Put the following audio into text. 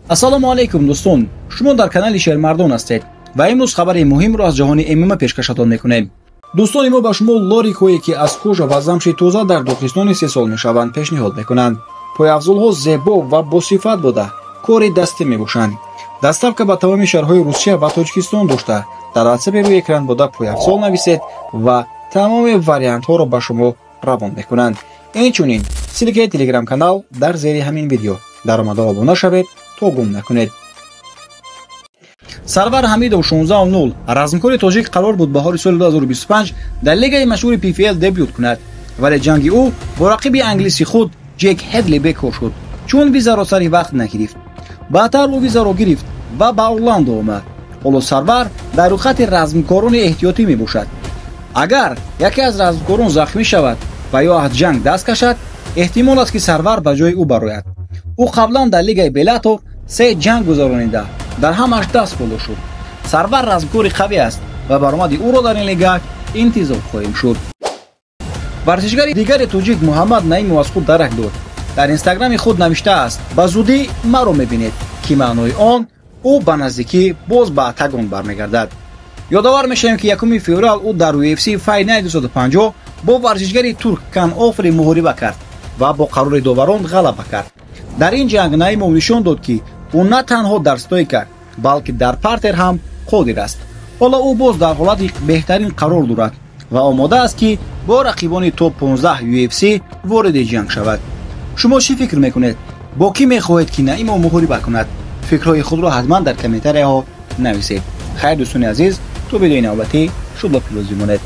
ассалому алайкум дӯстон, шумо дар канали Шермардон ҳастед ва имрӯз хабари муҳимро аз ҷаҳони ММА пешкашатон мекунем. дӯстони мо ба шумо лорикҳое ки аз кӯжа ва замши тоза дар дохистони 3 сол мешаванд пешниҳод мекунанд. пойафзулҳо зебо ва босифат бода кори дастӣ мебошанд. дастафка ба тамоми шаҳрҳои Русия ва Тоҷикистон дошта дар ватсапи рӯи экран бода пойафзол нависед ва тамоми вариантҳоро ба шумо равон мекунанд. инчунин силкаи телеграм канал дар зери ҳамин видео. даромада обуна шавед то гум накунед. сарвар ҳамидов 16:0 размкори тоҷик қарор буд баҳори соли 2025 дар лигаи машҳури PFL дебют кунад, вале ҷанги ӯ бо рақиби англиси худ Ҷек Ҳедли бекор шуд, чун визаро сари вақт нагирифт. баъдтар ӯ визаро гирифт ва ба Орландо омад. ҳоло сарвар дар рӯйхати размкорони эҳтиётӣ мебошад. агар яке аз размкорон захмӣ шавад ва ё аз ҷанг даст кашад, эҳтимол аст ки сарвар ба ҷои ӯ барояд. ӯ қаблан дар лигаи Беллатор 3 ҷанг гузаронида дар ҳамаш даст боло шуд. сарвар размкори қавӣ аст ва баромади ӯро дар ин лига интизор хоҳем шуд. варзишгари дигари тоҷик Муҳаммад Наимов аз худ дарак дод. дар инстаграми худ навиштааст: ба зудӣ маро мебинед, ки маънои он ӯ ба наздикӣ боз ба октагон бармегардад. ёдовар мешавем ки 1 феврал ӯ дар UFC Fight Night 250 бо варзишгари турк Кан Офри муҳориба кард ва бо қарори доварон ғалаба кард. дар ин ҷанг Наимов нишон дод ки ӯ на танҳо дар стойка, балки дар партер ҳам қодир аст. ҳоло ӯ боз дар ҳолати беҳтарин қарор дорад ва омода аст ки бо рақибони топ 15 UFC вориди ҷанг шавад. шумо чӣ фикр мекунед? бо кӣ мехоҳед ки Наимов муҳориба кунад? фикрҳои худро ҳатман дар комментарияҳо нависед. хайр дӯстони азиз, то видеои навбатӣ шуд ба пирӯзӣ монед.